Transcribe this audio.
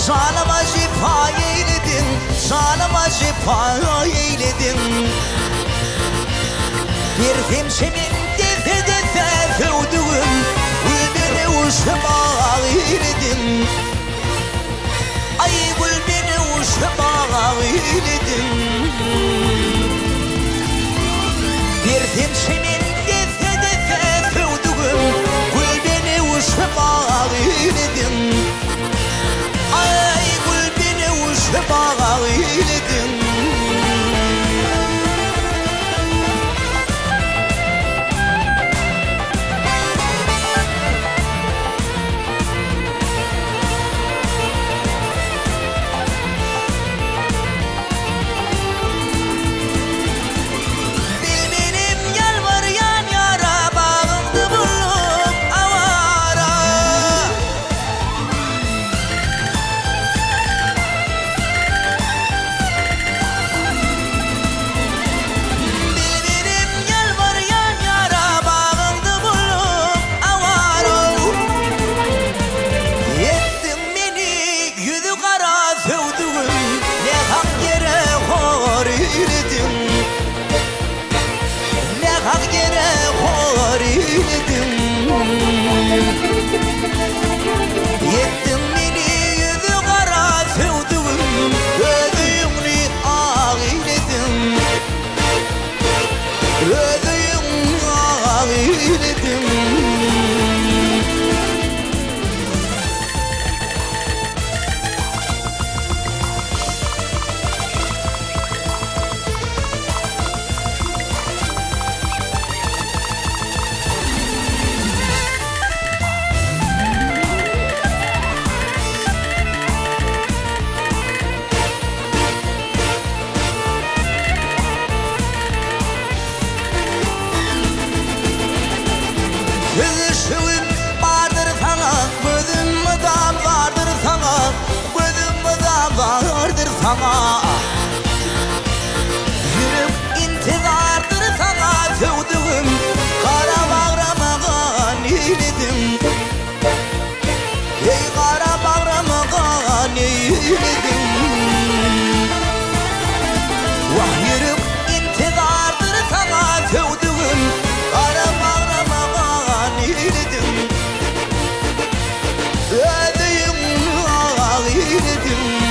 Canıma şifa eyledin, canıma şifa eyledin. Bir temşemin defe defe fevdüğüm, gül uşağa eyledin. Ay gül beni uşağa eyledin. Bir temşemin defe defe fevdüğüm, gül beni uşağa eyledin. Ay gül beni uşağa eyledin. Yettim beni yüzü kara sevduğum, ödüğümü ağ eyledim. Ödüğümü ağ eyledim. Gözüşün vardır sana, gözüm mıdan vardır sana, gözüm mıdan vardır sana. Yürüm intizardır sana sevduğum, kara bağrama neyledim. Ey kara bağrama neyledim. Vah yürüm intizardır sana sevduğum, kara bağrama neyledim. Ödüğüm ağ eyledim.